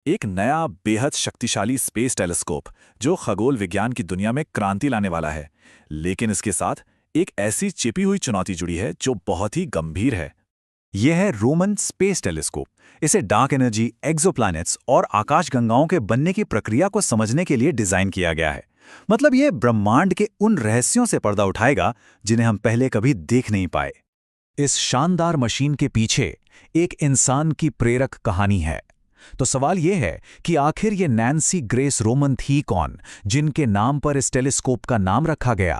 एक नया बेहद शक्तिशाली स्पेस टेलीस्कोप जो खगोल विज्ञान की दुनिया में क्रांति लाने वाला है। लेकिन इसके साथ एक ऐसी छिपी हुई चुनौती जुड़ी है जो बहुत ही गंभीर है। यह है रोमन स्पेस टेलीस्कोप। इसे डार्क एनर्जी, एक्सोप्लैनेट्स और आकाशगंगाओं के बनने की प्रक्रिया को समझने के लिए डिजाइन किया गया है। मतलब यह ब्रह्मांड के उन रहस्यों से पर्दा उठाएगा जिन्हें हम पहले कभी देख नहीं पाए। इस शानदार मशीन के पीछे एक इंसान की प्रेरक कहानी है। तो सवाल यह है कि आखिर ये नैन्सी ग्रेस रोमन थी कौन, जिनके नाम पर इस टेलीस्कोप का नाम रखा गया।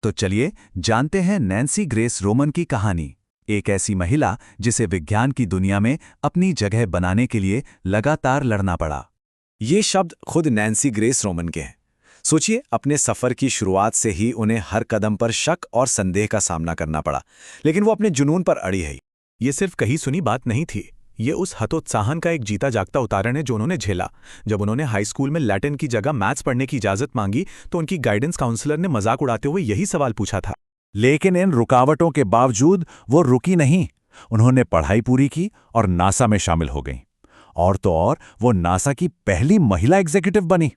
तो चलिए जानते हैं नैन्सी ग्रेस रोमन की कहानी। एक ऐसी महिला जिसे विज्ञान की दुनिया में अपनी जगह बनाने के लिए लगातार लड़ना पड़ा। ये शब्द खुद नैन्सी ग्रेस रोमन के हैं। सोचिए, अपने सफर की शुरुआत से ही उन्हें हर कदम पर शक और संदेह का सामना करना पड़ा, लेकिन वो अपने जुनून पर अड़ी है। ये सिर्फ कही सुनी बात नहीं थी। ये उस हतोत्साहन का एक जीता जागता उदाहरण है जो उन्होंने झेला। जब उन्होंने हाई स्कूल में लैटिन की जगह मैथ्स पढ़ने की इजाजत मांगी तो उनकी गाइडेंस काउंसलर ने मजाक उड़ाते हुए यही सवाल पूछा था। लेकिन इन रुकावटों के बावजूद वो रुकी नहीं। उन्होंने पढ़ाई पूरी की और नासा में शामिल हो गईं। और तो और वो नासा की पहली महिला एग्जीक्यूटिव बनी।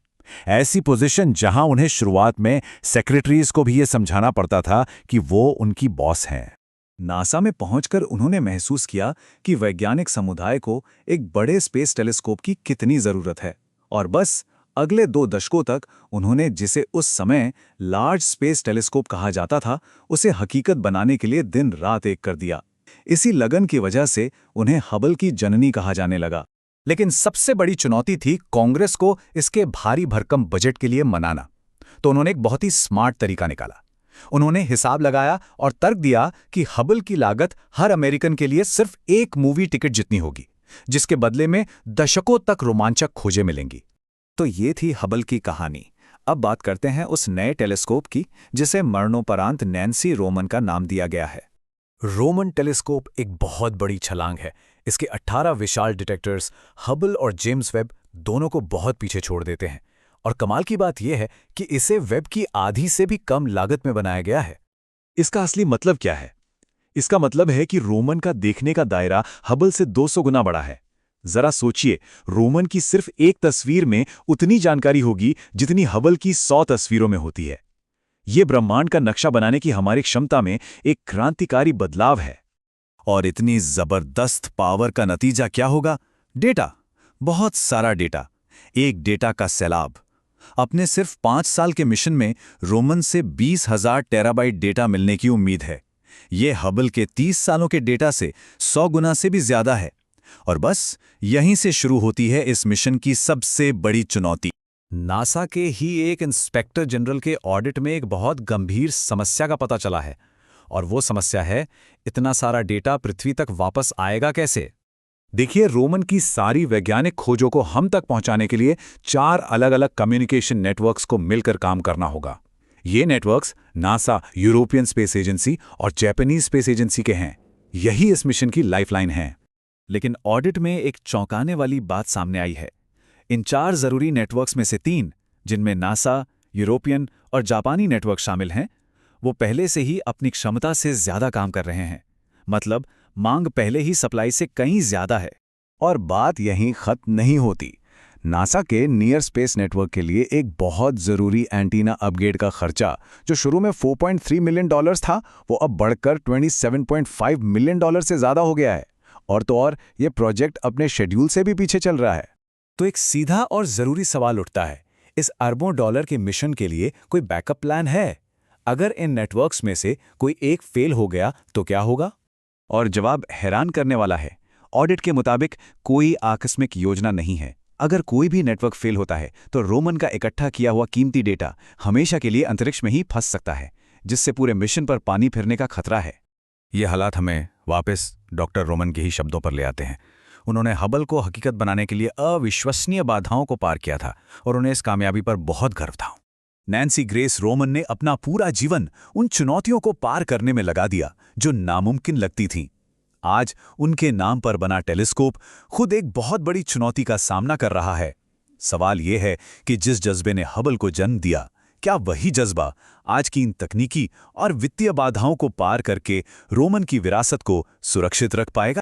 ऐसी पोजीशन जहां उन्हें शुरुआत में सेक्रेटरीज को भी ये समझाना पड़ता था कि वो उनकी बॉस हैं। नासा में पहुंचकर उन्होंने महसूस किया कि वैज्ञानिक समुदाय को एक बड़े स्पेस टेलीस्कोप की कितनी जरूरत है। और बस अगले 2 दशकों तक उन्होंने जिसे उस समय लार्ज स्पेस टेलीस्कोप कहा जाता था, उसे हकीकत बनाने के लिए दिन रात एक कर दिया। इसी लगन की वजह से उन्हें हबल की जननी कहा जाने लगा। लेकिन सबसे बड़ी चुनौती थी कांग्रेस को इसके भारी भरकम बजट के लिए मनाना। तो उन्होंने एक बहुत ही स्मार्ट तरीका निकाला। उन्होंने हिसाब लगाया और तर्क दिया कि हबल की लागत हर अमेरिकन के लिए सिर्फ एक मूवी टिकट जितनी होगी, जिसके बदले में दशकों तक रोमांचक खोजें मिलेंगी। तो ये थी हबल की कहानी। अब बात करते हैं उस नए टेलीस्कोप की जिसे मरणोपरांत नैन्सी रोमन का नाम दिया गया है। रोमन टेलीस्कोप एक बहुत बड़ी छलांग है। इसके 18 विशाल डिटेक्टर्स हबल और जेम्स वेब दोनों को बहुत पीछे छोड़ देते हैं। और कमाल की बात यह है कि इसे वेब की आधी से भी कम लागत में बनाया गया है। इसका असली मतलब क्या है? इसका मतलब है कि रोमन का देखने का दायरा हबल से 200 गुना बड़ा है। जरा सोचिए, रोमन की सिर्फ एक तस्वीर में उतनी जानकारी होगी जितनी हबल की 100 तस्वीरों में होती है। यह ब्रह्मांड का नक्शा बनाने की हमारी क्षमता में एक क्रांतिकारी बदलाव है। और इतनी जबरदस्त पावर का नतीजा क्या होगा? डेटा, बहुत सारा डेटा, एक डेटा का सैलाब। अपने सिर्फ 5 साल के मिशन में रोमन से 20,000 टेराबाइट डेटा मिलने की उम्मीद है। यह हबल के 30 सालों के डेटा से 100 गुना से भी ज्यादा है। और बस यहीं से शुरू होती है इस मिशन की सबसे बड़ी चुनौती। नासा के ही एक इंस्पेक्टर जनरल के ऑडिट में एक बहुत गंभीर समस्या का पता चला है। और वो समस्या है, इतना सारा डेटा पृथ्वी तक वापस आएगा कैसे? देखिए, रोमन की सारी वैज्ञानिक खोजों को हम तक पहुंचाने के लिए 4 अलग-अलग कम्युनिकेशन नेटवर्क्स को मिलकर काम करना होगा। ये networks NASA, European space agency और जापानीज स्पेस एजेंसी के हैं। यही इस मिशन की लाइफलाइन है। लेकिन ऑडिट में एक चौंकाने वाली बात सामने आई है। इन 4 जरूरी नेटवर्क्स में से 3, जिनमें नासा, यूरोपियन और जापानी नेटवर्क शामिल हैं, वो पहले से ही अपनी क्षमता से ज्यादा काम कर रहे हैं। मतलब मांग पहले ही सप्लाई से कहीं ज्यादा है। और बात यहीं खत्म नहीं होती। नासा के नियर स्पेस नेटवर्क के लिए एक बहुत जरूरी एंटीना अपग्रेड का खर्चा, जो शुरू में $4.3 मिलियन था, वो अब बढ़कर $27.5 मिलियन से ज्यादा हो गया है। और तो और ये प्रोजेक्ट अपने शेड्यूल से भी पीछे चल रहा है। तो एक सीधा और जरूरी सवाल उठता है, इस अरबों डॉलर के मिशन के लिए कोई बैकअप प्लान है? अगर इन नेटवर्क्स में से कोई एक फेल हो गया तो क्या होगा? और जवाब हैरान करने वाला है। ऑडिट के मुताबिक कोई आकस्मिक योजना नहीं है। अगर कोई भी नेटवर्क फेल होता है तो रोमन का इकट्ठा किया हुआ कीमती डेटा हमेशा के लिए अंतरिक्ष में ही फंस सकता है, जिससे पूरे मिशन पर पानी फिरने का खतरा है। ये हालात हमें वापस डॉक्टर रोमन के ही शब्दों पर ले आते हैं। उन्होंने हबल को हकीकत बनाने के लिए अविश्वसनीय बाधाओं को पार किया था और उन्हें इस कामयाबी पर बहुत गर्व था। नैन्सी ग्रेस रोमन ने अपना पूरा जीवन उन चुनौतियों को पार करने में लगा दिया जो नामुमकिन लगती थीं। आज उनके नाम पर बना टेलीस्कोप खुद एक बहुत बड़ी चुनौती का सामना कर रहा है। सवाल यह है कि जिस जज्बे ने हबल को जन्म दिया, क्या वही जज्बा आज की इन तकनीकी और वित्तीय बाधाओं को पार करके रोमन की विरासत को सुरक्षित रख पाएगा?